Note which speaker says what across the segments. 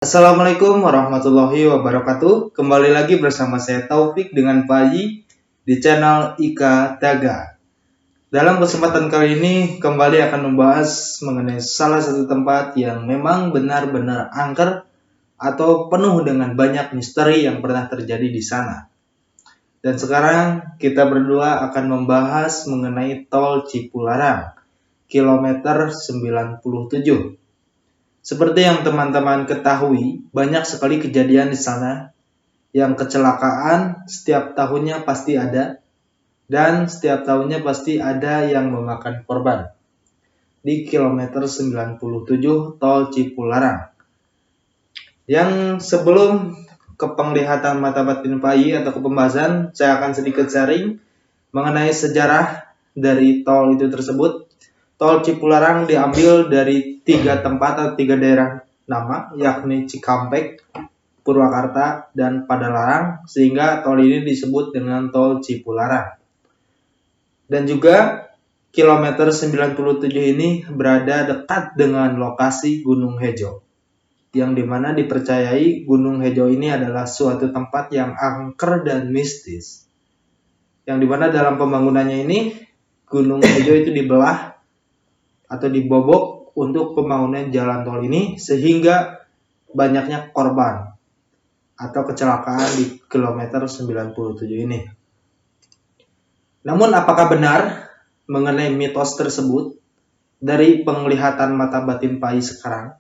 Speaker 1: Assalamualaikum warahmatullahi wabarakatuh. Kembali lagi bersama saya Taufik dengan Pak Haji di channel Ika Daga. Dalam kesempatan kali ini kembali akan membahas mengenai salah satu tempat yang memang benar-benar angker atau penuh dengan banyak misteri yang pernah terjadi di sana. Dan sekarang kita berdua akan membahas mengenai Tol Cipularang, kilometer 97. Seperti yang teman-teman ketahui, banyak sekali kejadian di sana yang kecelakaan setiap tahunnya pasti ada, dan setiap tahunnya pasti ada yang memakan korban. Di kilometer 97 Tol Cipularang. Yang sebelum ke penglihatan mata batin PAI atau ke pembahasan, saya akan sedikit sharing mengenai sejarah dari tol itu tersebut. Tol Cipularang diambil dari 3 tempat atau 3 daerah nama, yakni Cikampek, Purwakarta, dan Padalarang, sehingga tol ini disebut dengan Tol Cipularang. Dan juga kilometer 97 ini berada dekat dengan lokasi Gunung Hejo, yang dimana dipercayai Gunung Hejo ini adalah suatu tempat yang angker dan mistis. Yang dimana dalam pembangunannya ini, Gunung Hejo itu dibelah atau dibobok untuk pembangunan jalan tol ini, sehingga banyaknya korban atau kecelakaan di kilometer 97 ini. Namun apakah benar mengenai mitos tersebut dari penglihatan mata batin PAI sekarang?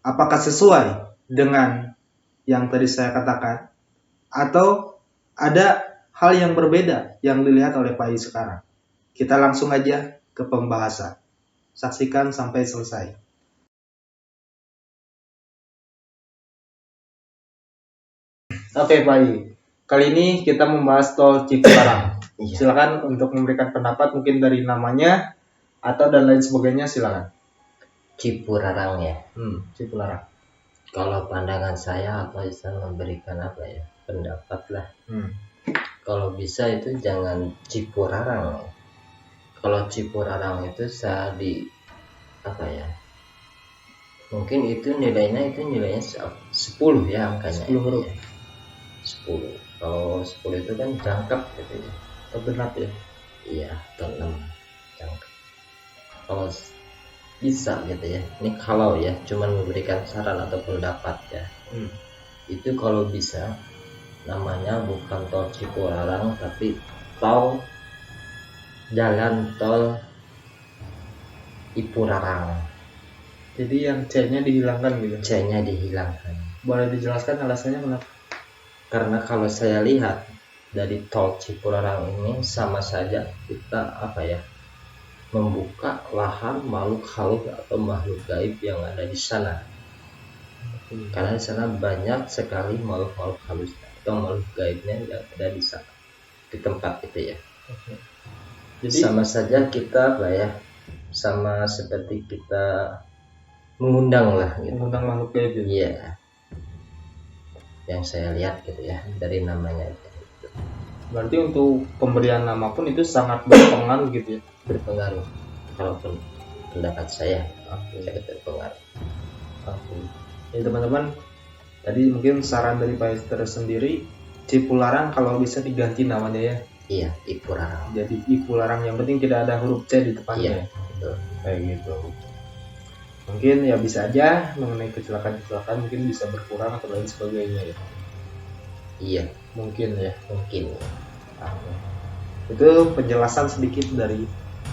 Speaker 1: Apakah sesuai dengan yang tadi saya katakan? Atau ada hal yang berbeda yang dilihat oleh PAI sekarang? Kita langsung aja ke pembahasan. Saksikan sampai selesai. Oke, Pak. Kali ini kita membahas tol Cipularang. Silakan untuk memberikan pendapat mungkin dari namanya atau dan lain sebagainya, silakan.
Speaker 2: Cipularang ya.
Speaker 1: Cipularang.
Speaker 2: Kalau pandangan saya apa bisa memberikan pendapat lah. Kalau bisa itu jangan Cipularang. Kalau Cipularang itu saya mungkin itu nilainya 10 ya angkanya.
Speaker 1: 10 huruf.
Speaker 2: 10. Kalau 10 itu kan jangkep gitu ya.
Speaker 1: Atau genap ya?
Speaker 2: Iya, atau 6 jangkep. Kalau bisa gitu ya. Ini kalau ya cuman memberikan saran atau pendapat ya. Itu kalau bisa namanya bukan tol Cipularang tapi jalan tol Ipurarang.
Speaker 1: Jadi yang C-nya dihilangkan gitu.
Speaker 2: C-nya dihilangkan.
Speaker 1: Boleh dijelaskan alasannya kenapa?
Speaker 2: Karena kalau saya lihat dari tol Cipularang ini sama saja kita membuka lahan makhluk halus atau makhluk gaib yang ada di sana. Karena di sana banyak sekali makhluk halus atau makhluk gaibnya yang ada di sana, di tempat itu ya. Jadi sama saja kita sama seperti kita mengundang lah gitu.
Speaker 1: Mengundang makhluk gaib gitu.
Speaker 2: Iya. Yang saya lihat gitu ya dari namanya itu.
Speaker 1: Berarti untuk pemberian nama pun itu sangat berpengaruh gitu ya.
Speaker 2: Berpengaruh. Kalau pendapat saya sangat berpengaruh.
Speaker 1: Ya teman-teman, tadi mungkin saran dari Pak Esther sendiri, Cipularang kalau bisa diganti namanya ya.
Speaker 2: Iya, Ipurarang.
Speaker 1: Jadi Ipurarang, yang penting tidak ada huruf C di depannya.
Speaker 2: Iya, betul.
Speaker 1: Kayak gitu. Mungkin ya bisa aja mengenai kecelakaan mungkin bisa berkurang atau lain sebagainya ya.
Speaker 2: Iya,
Speaker 1: mungkin ya.
Speaker 2: Mungkin.
Speaker 1: Itu penjelasan sedikit dari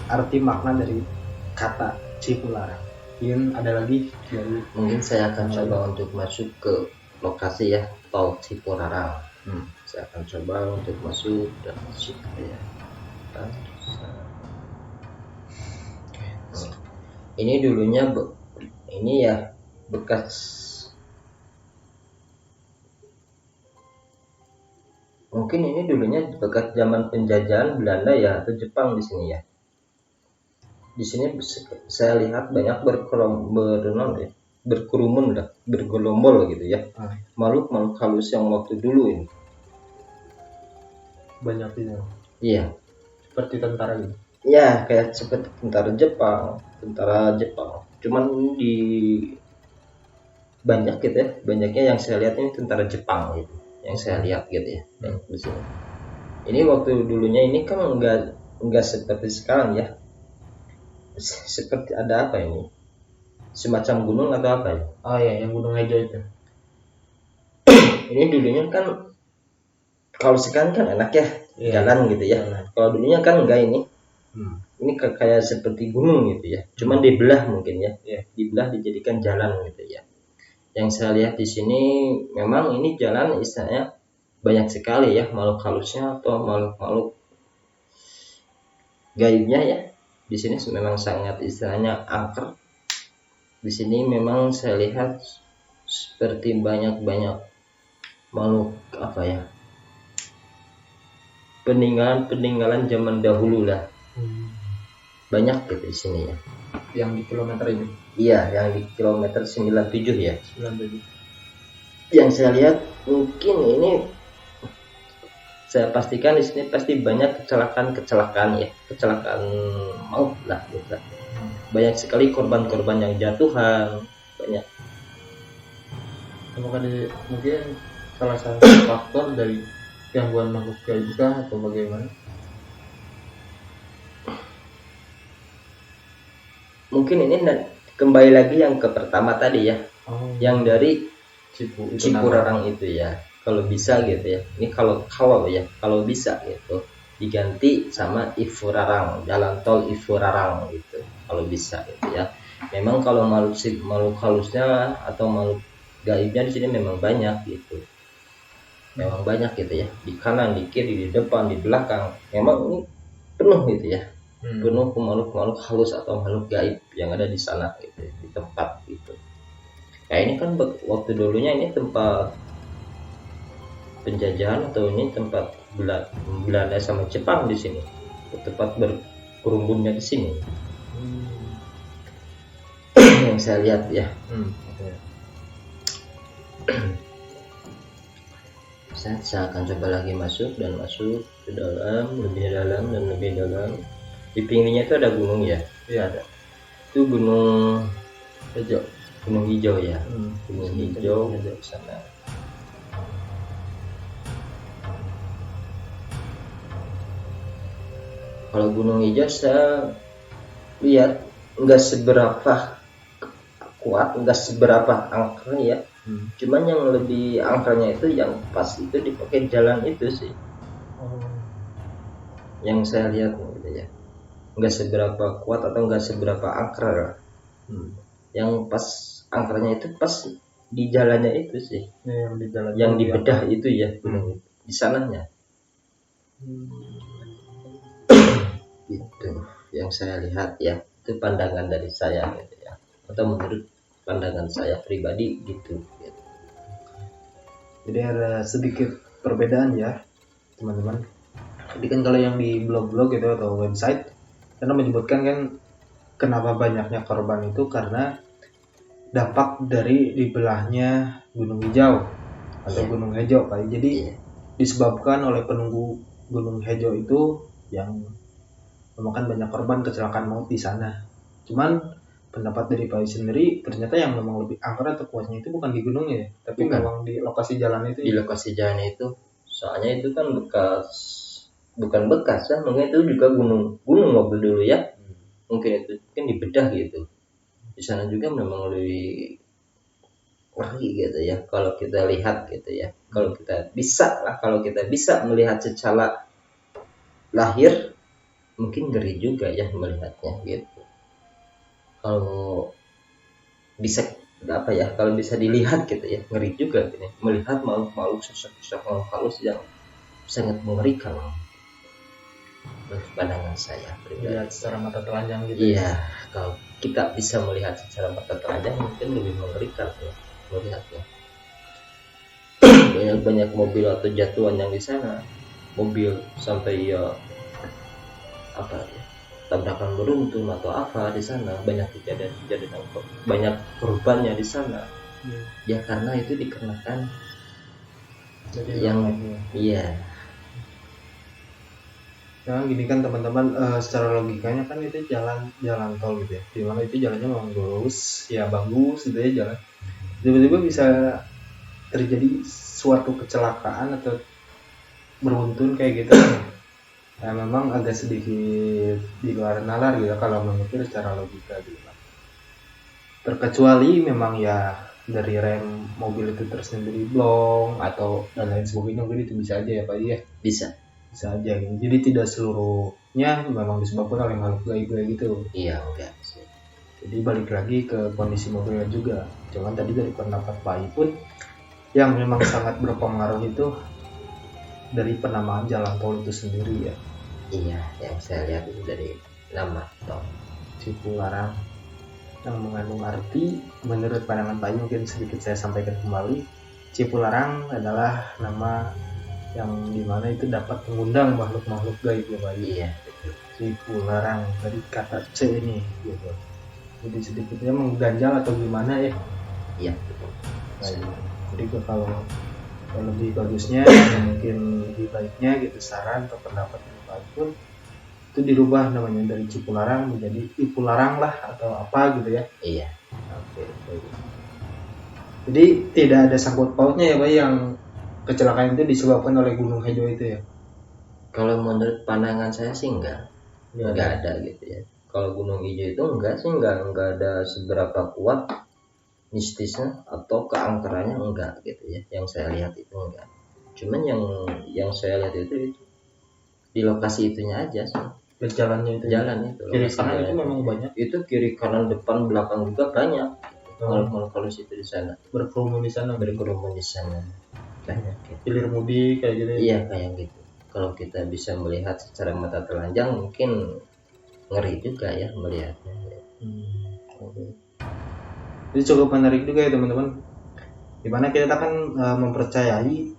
Speaker 1: arti makna dari kata Cipularang. Mungkin ada lagi dari
Speaker 2: mungkin saya akan coba untuk masuk ke lokasi ya tol Cipularang. Saya akan coba untuk masuk dan masuk ya. Ini dulunya ini ya bekas, mungkin ini dulunya bekas zaman penjajahan Belanda ya atau Jepang di sini ya. Di sini saya lihat banyak bergerombol gitu ya. Makhluk halus yang waktu dulu ini.
Speaker 1: Banyak itu.
Speaker 2: Iya.
Speaker 1: Seperti tentara gitu.
Speaker 2: Ya, kayak seperti tentara Jepang. Cuman banyak gitu ya, banyaknya yang saya lihat ini tentara Jepang gitu, yang saya lihat gitu ya, yang di sini. Ini waktu dulunya ini kan enggak seperti sekarang ya, seperti ada apa ini, semacam gunung atau apa ya.
Speaker 1: Oh iya, yang Gunung Hejo itu.
Speaker 2: Ini dulunya kan, kalau sekarang kan enak ya, jalan gitu ya. Kalau dulunya kan enggak ini kayak seperti gunung gitu ya, cuman dibelah mungkin ya, dibelah dijadikan jalan gitu ya. Yang saya lihat di sini memang ini jalan istilahnya banyak sekali ya makhluk halusnya atau makhluk gaibnya ya. Di sini memang sangat istilahnya angker. Di sini memang saya lihat seperti banyak makhluk apa ya, peninggalan zaman dahulu lah. Banyak gitu di sini ya.
Speaker 1: Yang di kilometer ini.
Speaker 2: Iya, yang di kilometer 97 ya.
Speaker 1: 97.
Speaker 2: Yang saya lihat mungkin ini, saya pastikan di sini pasti banyak kecelakaan ya, kecelakaan maut lah gitu. Banyak sekali korban-korban yang jatuhan, banyak.
Speaker 1: Apakah mungkin salah satu faktor dari gangguan makhluk gaib atau bagaimana?
Speaker 2: Mungkin ini kembali lagi yang ke pertama tadi ya, yang dari Cipurarang itu ya. Kalau bisa gitu ya, ini kalau bisa gitu diganti sama Ifurarang, jalan tol Ifurarang gitu, kalau bisa gitu ya. Memang kalau makhluk halusnya atau makhluk gaibnya di sini memang banyak gitu, memang banyak gitu ya, di kanan, di kiri, di depan, di belakang, memang ini penuh gitu ya, penuh makhluk halus atau makhluk gaib yang ada di sana gitu, di tempat gitu. Nah ini kan waktu dulunya ini tempat penjajahan atau ini tempat Belanda sama Jepang di sini, tempat berkerumunnya di sini. Yang saya lihat ya. Saya akan coba lagi masuk ke dalam, lebih dalam dan lebih dalam. Di pinggirnya itu ada gunung ya?
Speaker 1: Iya ada.
Speaker 2: Itu gunung hijau ya. Gunung hijau di sana. Kalau gunung hijau saya lihat nggak seberapa kuat, nggak seberapa angker ya. Cuman yang lebih angkernya itu yang pas itu dipakai jalan itu sih. Yang saya lihat gitu ya, nggak seberapa kuat atau nggak seberapa angker. Yang pas angkernya itu pas di jalannya itu sih, yang dibedah itu ya, di sananya. Itu yang saya lihat ya, itu pandangan dari saya gitu ya, atau menurut pandangan saya pribadi gitu.
Speaker 1: Jadi ada sedikit perbedaan ya teman-teman. Jadi kan kalau yang di blog-blog gitu atau website, karena menyebutkan kan kenapa banyaknya korban itu karena dampak dari dibelahnya Gunung Hijau atau Gunung Hejo Pak. Jadi disebabkan oleh penunggu Gunung Hejo itu yang memakan banyak korban kecelakaan maut di sana. Cuman pendapat dari Pak sendiri ternyata yang memang lebih angker atau kuatnya itu bukan di gunungnya ya, tapi memang di lokasi jalan itu.
Speaker 2: Di lokasi jalan itu, soalnya itu kan bukan bekas ya, mungkin itu juga gunung waktu dulu ya. Mungkin itu kan dibedah gitu. Di sana juga memang lebih ngeri gitu ya kalau kita lihat gitu ya. Kalau kita bisa melihat secara lahir, mungkin ngeri juga ya melihatnya gitu. Kalau bisa kalau bisa dilihat gitu ya, ngeri juga gitu, melihat makhluk sosok makhluk halus yang sangat mengerikan menurut pandangan saya pribadi.
Speaker 1: Secara mata telanjang gitu.
Speaker 2: Iya, kalau kita bisa melihat secara mata telanjang mungkin lebih mengerikan ya melihatnya. Banyak mobil atau jatuhan yang di sana, mobil sampai ya tabrakan beruntun atau apa di sana, banyak kejadian banyak korbannya di sana. Ya karena itu dikarenakan yang
Speaker 1: Nah gini kan teman-teman, secara logikanya kan itu jalan tol gitu ya, dimana itu jalannya memang lurus ya, bagus gitu ya jalan. tiba-tiba bisa terjadi suatu kecelakaan atau beruntun kayak gitu. Ya memang agak sedikit di luar nalar gitu kalau memikir secara logika gitu. Terkecuali memang ya dari rem mobil itu tersendiri blong atau dan lain sebagainya, mungkin itu bisa aja ya Pak ya.
Speaker 2: Bisa
Speaker 1: Aja gitu. Jadi tidak seluruhnya memang disebabkan oleh makhluk gaib gitu.
Speaker 2: iya enggak sih.
Speaker 1: Jadi balik lagi ke kondisi mobilnya juga. Cuman tadi dari pendapat Pak I pun yang memang sangat berpengaruh itu dari penamaan jalan tol itu sendiri ya.
Speaker 2: Iya, yang saya lihat itu dari nama tol
Speaker 1: Cipularang yang mengandung arti menurut pandangan Pak I, mungkin sedikit saya sampaikan kembali. Cipularang adalah nama yang dimana itu dapat mengundang makhluk-makhluk gaib ya Pak I.
Speaker 2: iya betul.
Speaker 1: Cipularang dari kata C ini gitu. Jadi sedikitnya mengganjal atau gimana ya.
Speaker 2: Iya betul.
Speaker 1: Jadi kalau lebih bagusnya mungkin lebih baiknya gitu, saran atau pendapat yang baik pun itu dirubah namanya dari Cipularang menjadi Ipularang lah atau apa gitu ya.
Speaker 2: Iya.
Speaker 1: Oke. Jadi tidak ada sangkut pautnya ya Pak yang kecelakaan itu disebabkan oleh Gunung Hejo itu ya.
Speaker 2: Kalau menurut pandangan saya sih enggak ada gitu ya. Kalau Gunung Hijau itu enggak sih, enggak ada seberapa kuat mistisnya atau keangkerannya, enggak gitu ya. Yang saya lihat itu enggak. Cuman yang saya lihat itu di lokasi itunya aja sih.
Speaker 1: Jalannya itu.
Speaker 2: Jalan itu.
Speaker 1: Kiri kanan itu memang banyak.
Speaker 2: Itu kiri kanan depan belakang juga banyak. Kalau situ di sana
Speaker 1: Berkerumun di sana.
Speaker 2: Banyak. Gitu.
Speaker 1: Hilir mudik kayak gitu.
Speaker 2: Iya kayak gitu. Kalau kita bisa melihat secara mata telanjang mungkin ngeri juga ya melihatnya.
Speaker 1: Okay. Jadi cukup menarik juga ya teman-teman. Dimana kita kan mempercayai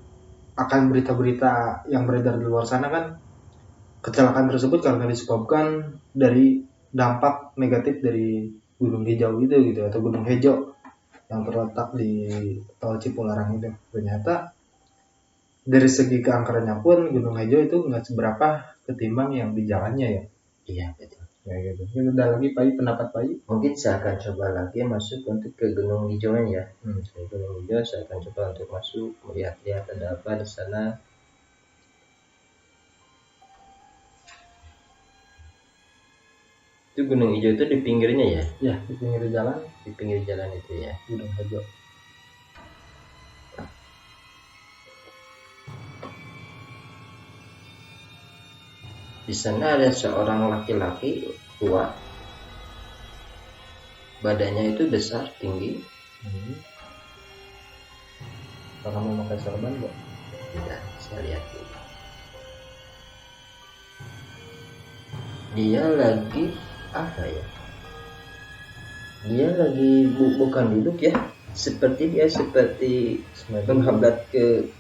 Speaker 1: akan berita-berita yang beredar di luar sana kan kecelakaan tersebut karena disebabkan dari dampak negatif dari Gunung Hijau itu gitu atau Gunung Hejo yang terletak di tol Cipularang itu. Ternyata dari segi keangkerannya pun Gunung Hejo itu nggak seberapa ketimbang yang di jalannya ya.
Speaker 2: Iya betul.
Speaker 1: Ya gitu. Ini udah lagi Pak I, pendapat Pak I.
Speaker 2: Mungkin saya akan coba lagi masuk untuk ke Gunung Hijau ya. Gunung Hijau saya akan coba untuk masuk melihat-lihat ada apa di sana. Itu Gunung Hijau itu di pinggirnya ya?
Speaker 1: Ya, di pinggir jalan.
Speaker 2: Di pinggir jalan itu ya.
Speaker 1: Gunung Hejo.
Speaker 2: Di sana ada seorang laki-laki tua, badannya itu besar, tinggi.
Speaker 1: Apakah memakai sorban enggak?
Speaker 2: Tidak, saya lihat dulu. Dia lagi apa ya? Dia lagi bukan duduk ya, seperti menghadap ke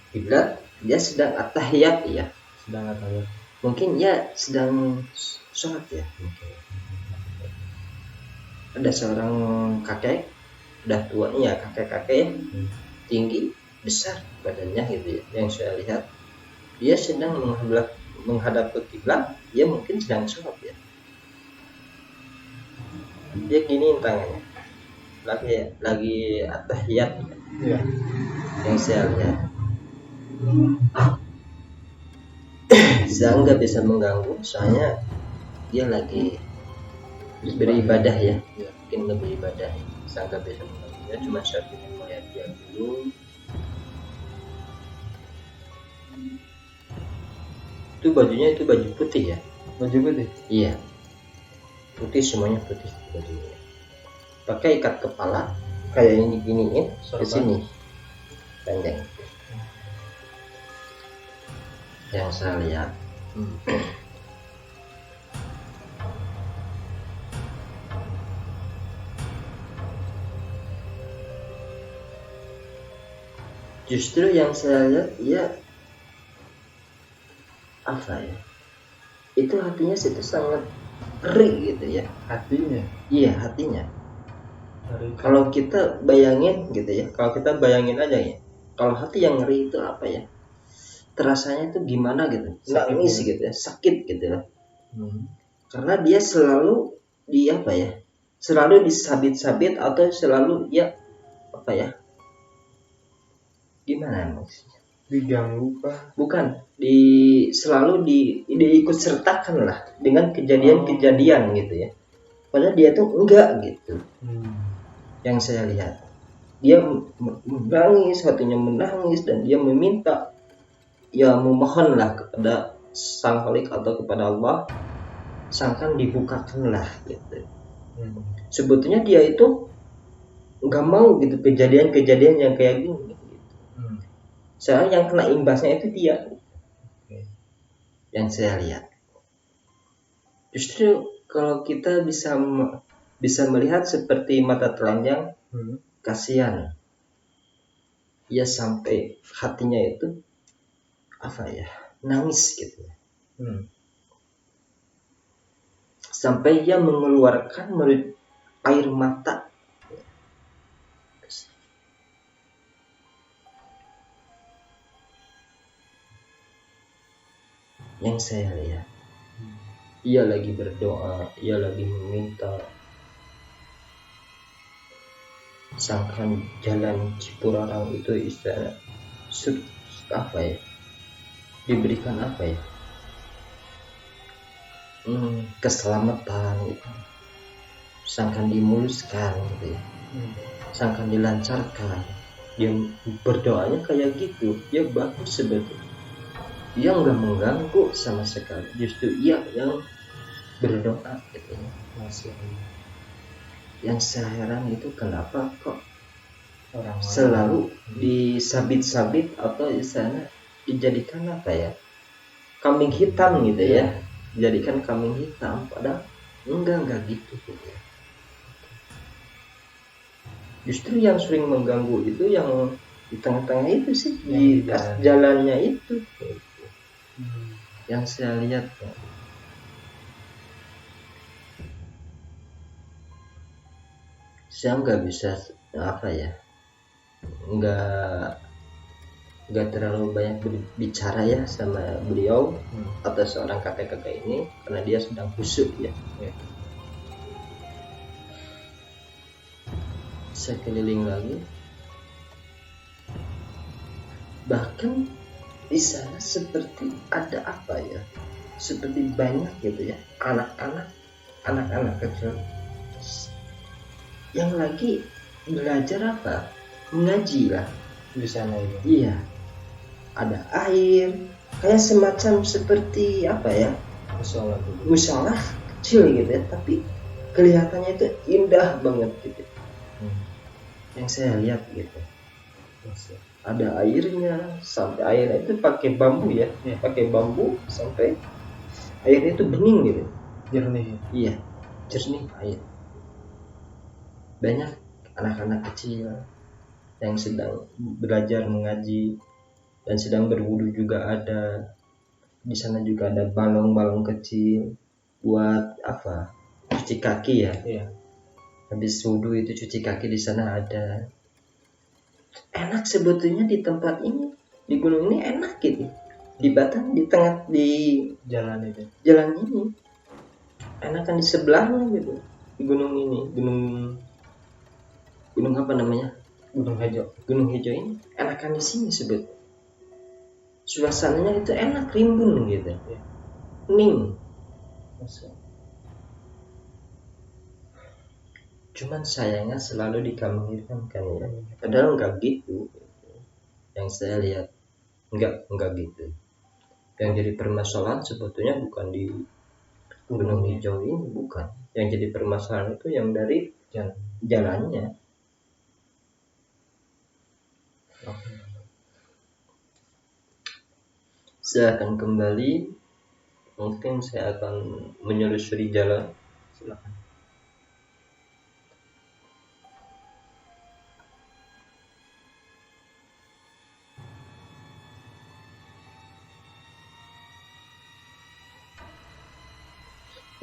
Speaker 2: kiblat. Dia sedang at-tahiyat ya.
Speaker 1: Sedang atau
Speaker 2: Mungkin ya sedang sholat ya mungkin. Ada seorang kakek, udah tuanya kakek-kakek, tinggi, besar badannya gitu ya. Yang saya lihat dia sedang menghadap ke kiblat, dia mungkin sedang sholat ya. Dia gini tangannya, lagi at-tahiyat
Speaker 1: ya.
Speaker 2: Yang saya lihat. Saya nggak bisa mengganggu, soalnya dia lagi beribadah ya, mungkin lebih ibadah. Saya nggak bisa mengganggu dia, cuma saya ingin melihat dia dulu. Itu bajunya itu baju putih ya?
Speaker 1: Baju putih?
Speaker 2: Iya, putih, semuanya putih bajunya. Pakai ikat kepala kayak ini giniin ke sini, panjang. Yang saya lihat. Justru yang saya lihat ya apa ya? Itu hatinya itu sangat ngeri gitu ya.
Speaker 1: Hatinya?
Speaker 2: Iya hatinya. Kalau kita bayangin gitu ya, kalau kita bayangin aja ya, kalau hati yang ngeri itu apa ya? Terasanya itu gimana gitu, nangis gitu ya, sakit gitu ya. Karena dia selalu di apa ya, selalu disabit-sabit atau selalu ya apa ya, gimana maksudnya,
Speaker 1: diganggu kah?
Speaker 2: bukan selalu diikut sertakan lah dengan kejadian-kejadian gitu ya, padahal dia tuh enggak gitu. Yang saya lihat dia menangis, hatinya menangis, dan dia meminta, ya memohonlah kepada Sang Khalik atau kepada Allah, sangkan dibukakanlah gitu. Sebetulnya dia itu nggak mau gitu kejadian-kejadian yang kayak gini gitu. Soalnya yang kena imbasnya itu dia. Yang saya lihat justru kalau kita bisa melihat seperti mata telanjang, kasihan ya, sampai hatinya itu apa ya, nangis gitu. Sampai ia mengeluarkan air mata. Yang saya lihat, ia lagi berdoa, ia lagi meminta, sangkan jalan Cipularang itu istilah apa ya, diberikan apa ya, keselamatan gitu, sangkan dimuluskan gitu ya, sangkan dilancarkan. Dia berdoanya kayak gitu, ya bagus sebetulnya, dia nggak mengganggu sama sekali, justru ia yang berdoa gitu ya. Yang saya heran itu kenapa kok orang selalu disabit-sabit atau di sana dijadikan apa ya, kambing hitam gitu ya, dijadikan kambing hitam, padahal enggak gitu ya. Justru yang sering mengganggu itu yang di tengah-tengah itu sih, di jalannya itu gitu. Yang saya lihat ya. Saya nggak bisa apa ya, nggak terlalu banyak berbicara ya sama beliau atau seorang kakek-kakek ini, karena dia sedang khusyuk ya. Saya keliling lagi, bahkan di sana seperti ada apa ya, seperti banyak gitu ya anak-anak kecil yang lagi belajar apa, mengaji lah
Speaker 1: Di sana itu.
Speaker 2: Iya, ada air, kayak semacam seperti apa ya, musola kecil gitu ya, tapi kelihatannya itu indah banget gitu. Yang saya lihat gitu, ada airnya, sampai airnya itu pakai bambu ya, pakai bambu sampai airnya itu bening gitu,
Speaker 1: Jernih.
Speaker 2: iya, jernih air. Banyak anak-anak kecil yang sedang belajar mengaji dan sedang berwudu juga ada. Di sana juga ada balong-balong kecil buat apa, cuci kaki ya. Habis wudu itu cuci kaki di sana ada. Enak sebetulnya di tempat ini, di gunung ini enak gitu. Di Batam, di tengah di jalan ini enakan di sebelahnya gitu, di gunung ini, gunung apa namanya, Gunung Hijau ini enakan di sini sebetulnya. Suasananya itu enak, rimbun gitu, hening. Cuman sayangnya selalu dikambing kan ya, padahal enggak gitu. Yang saya lihat enggak gitu. Yang jadi permasalahan sebetulnya bukan di Gunung Hijau ini, bukan. Yang jadi permasalahan itu yang dari jalannya. Saya akan kembali, mungkin saya akan menelusuri jalan. Silakan.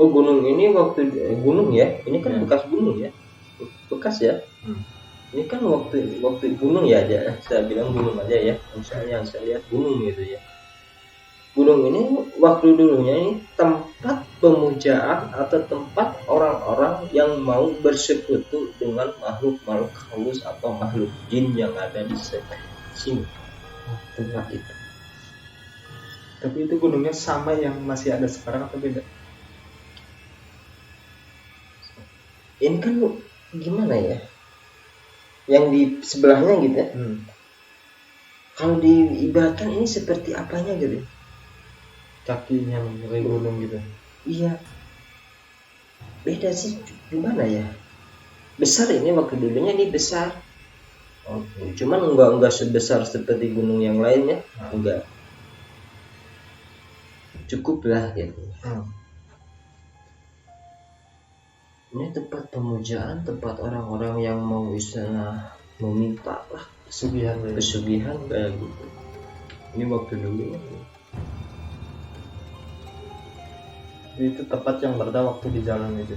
Speaker 2: Oh, gunung ini gunung ya, ini kan bekas gunung ya, bekas ya. Ini kan waktu gunung ya aja, saya bilang gunung aja ya, misalnya yang saya lihat gunung gitu ya. gunung ini waktu dulunya ini tempat pemujaan atau tempat orang-orang yang mau bersekutu dengan makhluk-makhluk halus atau makhluk jin yang ada di sini, tempat itu.
Speaker 1: Tapi itu gunungnya sama yang masih ada sekarang atau beda?
Speaker 2: Ini kan gimana ya, yang di sebelahnya gitu ya. Kalau diibaratkan ini seperti apanya gitu,
Speaker 1: Kakinya kayak gunung gitu.
Speaker 2: iya beda sih, gimana ya, besar ini waktu dulunya ini besar. Cuman enggak sebesar seperti gunung yang lainnya, enggak, cukup lah gitu. Ini tempat pemujaan, tempat orang-orang yang mau istilah meminta lah pesugihan kayak gitu. Ini waktu dulu
Speaker 1: Itu tempat yang berada waktu di jalan itu.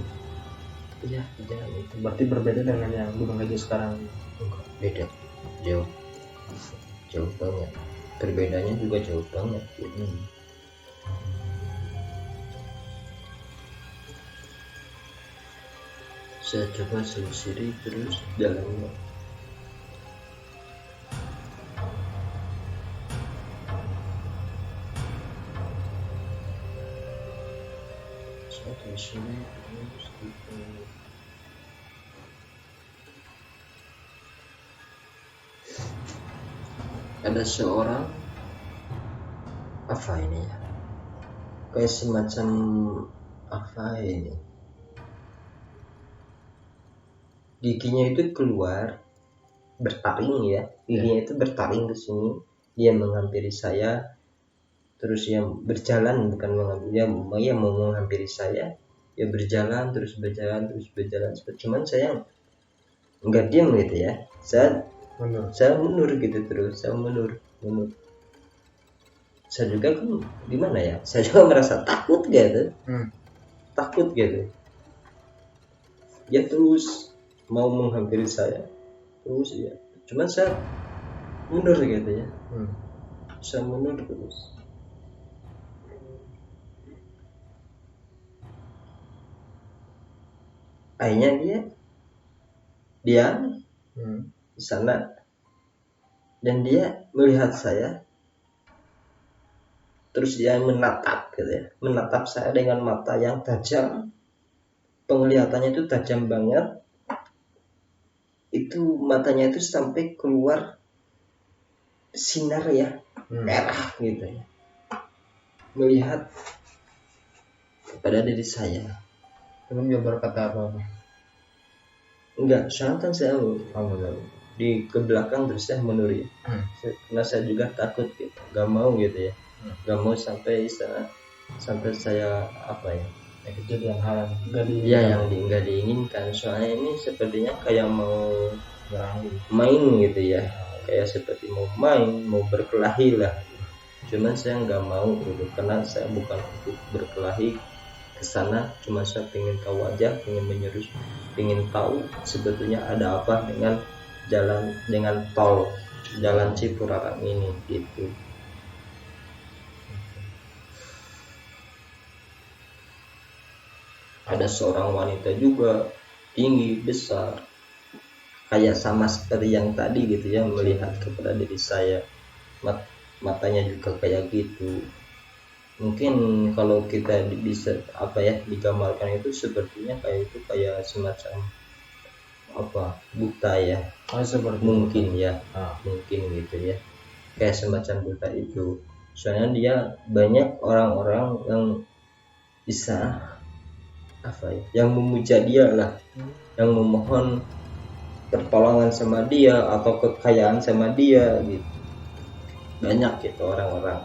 Speaker 2: iya di jalan itu.
Speaker 1: Berarti berbeda dengan yang Gunung Haji sekarang.
Speaker 2: Enggak, beda, jauh banget, perbedaannya juga jauh banget gitu. Saya coba selusuri terus jalannya. Saya telusuri terus gitu. Ada seorang apa ini ya, kayak semacam apa ini, giginya itu keluar bertaring ya, giginya itu bertaring ke sini, dia menghampiri saya, terus dia berjalan, bukan menghampiri, dia mau menghampiri saya, dia berjalan terus cuman saya nggak diam gitu ya, saya mundur gitu terus, saya mundur. Saya juga kan gimana ya, saya juga merasa takut gitu, takut gitu. Dia terus mau menghampiri saya terus ya, cuman saya mundur gitu ya, saya mundur terus. Akhirnya dia diam di sana dan dia melihat saya, terus dia menatap gitu ya, menatap saya dengan mata yang tajam, penglihatannya itu tajam banget, itu matanya itu sampai keluar sinar ya, merah gitu ya, melihat kepada diri saya.
Speaker 1: Belum dia berkata apa-apa.
Speaker 2: Enggak, soalnya kan saya di ke belakang terus saya mundur ya, karena saya juga takut gitu, gak mau gitu ya, gak mau sampai saya apa ya,
Speaker 1: Kejadian hal
Speaker 2: yang nggak diinginkan. Soalnya ini sepertinya kayak mau main gitu ya, kayak seperti mau main, mau berkelahi lah. Cuman saya nggak mau gitu, karena saya bukan untuk berkelahi ke sana, cuma saya pengen tahu aja, pengen tahu sebetulnya ada apa dengan tol jalan Cipularang ini gitu. Ada seorang wanita juga, tinggi, besar, kayak sama seperti yang tadi gitu ya, melihat kepada diri saya, matanya juga kayak gitu. Mungkin kalau kita bisa apa ya, digambarkan itu sepertinya kayak semacam apa, buta ya, mungkin ya, mungkin gitu ya, kayak semacam buta itu. Soalnya dia banyak orang-orang yang bisa apa ya, yang memuja dia lah, yang memohon pertolongan sama dia atau kekayaan sama dia gitu, banyak gitu orang-orang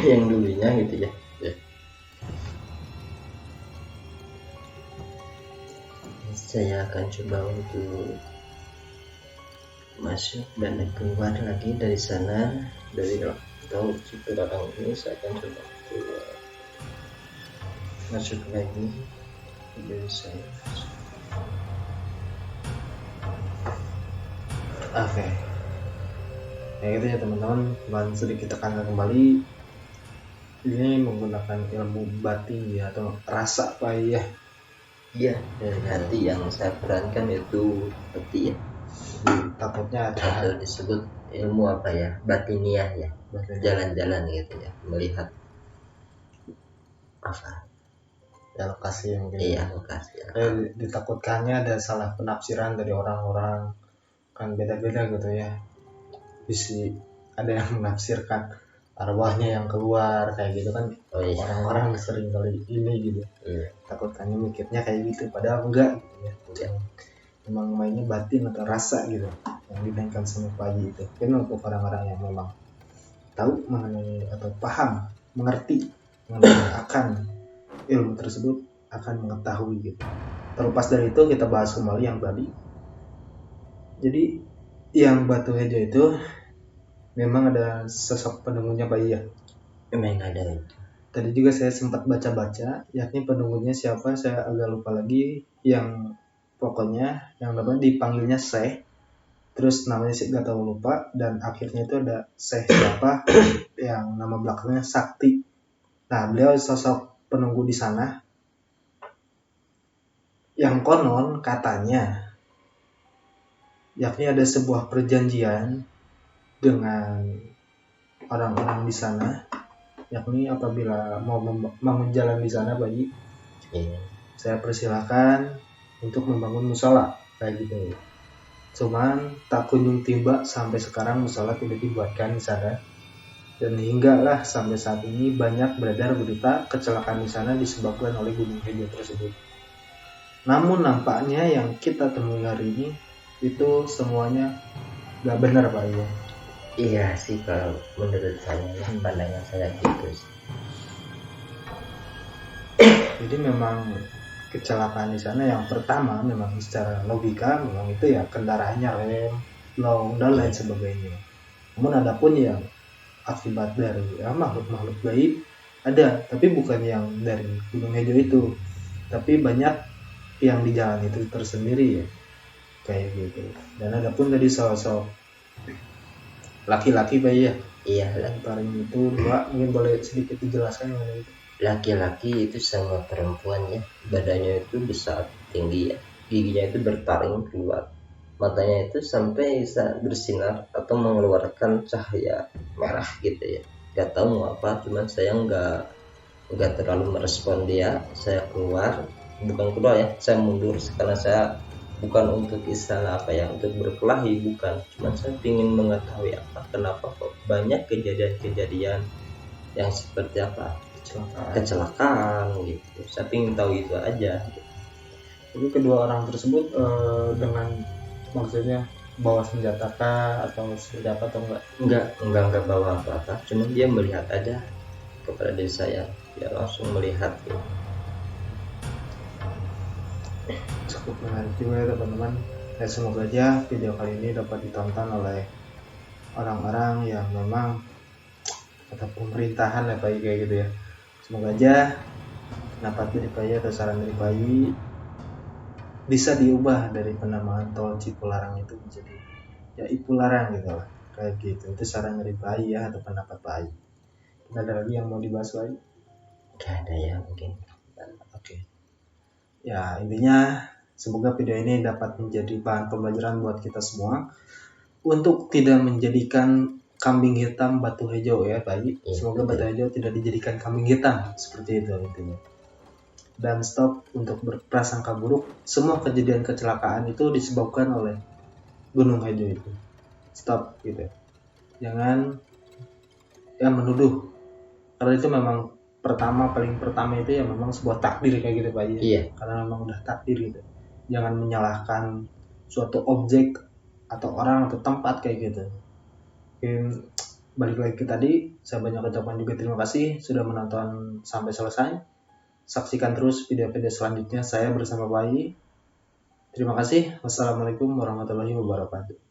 Speaker 2: yang dulunya gitu ya. Saya akan coba untuk masuk dan keluar lagi dari sana, dari tol Cipularang ini. Saya akan coba keluar, masuk lagi dari saya.
Speaker 1: Oke. Ya gitu ya teman-teman, bahan sedikit tekankan kembali, ini menggunakan ilmu batin ya atau rasa Pak ya.
Speaker 2: Iya, dari hati yang saya perankan itu hati ya.
Speaker 1: Takutnya ada
Speaker 2: Atau disebut ilmu apa ya, batiniah ya,
Speaker 1: batin.
Speaker 2: jalan-jalan gitu ya, melihat apa.
Speaker 1: Ya lokasi yang mungkin.
Speaker 2: Iya, lokasi ya.
Speaker 1: Ditakutkannya ada salah penafsiran dari orang-orang, kan beda-beda gitu ya. Bisa ada yang menafsirkan arwahnya yang keluar kayak gitu kan.
Speaker 2: Oh iya.
Speaker 1: Orang-orang sering kali ini gitu.
Speaker 2: Iya.
Speaker 1: Takutkannya mikirnya kayak gitu, padahal enggak gitu ya.
Speaker 2: Iya.
Speaker 1: Memang mainnya batin atau rasa gitu yang dimainkan sama Pak Haji itu. Kan untuk orang-orang yang memang tahu mengenai atau paham, mengerti mengenai akan ilmu tersebut, akan mengetahui gitu. Terlepas dari itu, kita bahas kembali yang tadi. Jadi yang Batu Hejo itu memang ada sosok penunggunya Pak ya.
Speaker 2: Memang ada itu.
Speaker 1: Tadi juga saya sempat baca-baca, yakni penunggunya siapa saya agak lupa lagi. Yang pokoknya yang namanya dipanggilnya Syekh, terus namanya sih nggak tahu lupa, dan akhirnya itu ada Syekh siapa yang nama belakangnya Sakti. Nah, beliau sosok penunggu di sana yang konon katanya yakni ada sebuah perjanjian dengan orang-orang di sana, yakni apabila mau membangun jalan di sana Pak Haji, saya persilahkan untuk membangun musola kayak gitu. Cuman tak kunjung tiba sampai sekarang musola tidak dibuatkan di sana. Dan hinggalah sampai saat ini banyak beredar berita kecelakaan di sana disebabkan oleh Gunung Hejo tersebut. Namun nampaknya yang kita temui hari ini itu semuanya gak benar Pak ya.
Speaker 2: Iya sih kalau menurut saya ya, pandangan saya gitu sih.
Speaker 1: Jadi memang kecelakaan di sana yang pertama memang secara logika memang itu ya kendaraannya rem, long dan lain sebagainya. Namun ada pun yang akibat dari ya, makhluk-makhluk gaib ada, tapi bukan yang dari Gunung Hejo itu, tapi banyak yang di jalan itu tersendiri ya kayak gitu. Dan ada pun tadi sosok laki-laki Pak ya.
Speaker 2: Iya,
Speaker 1: paling itu dua, mungkin boleh sedikit dijelaskan mengenai itu.
Speaker 2: Laki-laki itu sama perempuan ya, badannya itu besar tinggi ya, giginya itu bertaring keluar, matanya itu sampai bisa bersinar atau mengeluarkan cahaya merah gitu ya. Gak tahu mau apa, cuman saya nggak terlalu merespon dia. Saya keluar, bukan keluar ya, saya mundur karena saya bukan untuk istilah apa ya, untuk berkelahi, bukan, cuman saya ingin mengetahui apa kenapa kok banyak kejadian-kejadian yang seperti apa, kecelakaan gitu. Saya ingin tahu itu aja gitu.
Speaker 1: Jadi kedua orang tersebut dengan maksudnya bawa senjata kah atau senjata atau
Speaker 2: enggak bawa apa-apa, cuma dia melihat aja kepada diri saya, dia langsung melihat gitu.
Speaker 1: Cukup menarik juga ya teman-teman. Ya, semoga aja video kali ini dapat ditonton oleh orang-orang yang memang atau pemerintahan ya Pak kayak gitu ya. Semoga aja pendapat dari Pak atau saran dari Pak bisa diubah dari penamaan tol Cipularang itu menjadi ya Ipularang gitu lah, kayak gitu. Itu saran dari Pak ya atau pendapat Pak. Ada lagi yang mau dibahas lagi?
Speaker 2: Gak ada ya mungkin.
Speaker 1: Oke. Ya intinya semoga video ini dapat menjadi bahan pembelajaran buat kita semua untuk tidak menjadikan kambing hitam Batu Hejo ya Pak. Semoga Batu Hejo tidak dijadikan kambing hitam seperti itu intinya. Dan stop untuk berprasangka buruk. Semua kejadian kecelakaan itu disebabkan oleh Gunung Hejo itu. Stop gitu. Jangan ya menuduh. Karena itu memang paling pertama itu ya memang sebuah takdir kayak gitu Pak.
Speaker 2: Iya.
Speaker 1: Karena memang udah takdir gitu. Jangan menyalahkan suatu objek atau orang atau tempat kayak gitu. Mungkin balik lagi ke tadi, saya banyak ucapkan juga terima kasih sudah menonton sampai selesai. Saksikan terus video-video selanjutnya saya bersama Pak. Terima kasih. Wassalamualaikum warahmatullahi wabarakatuh.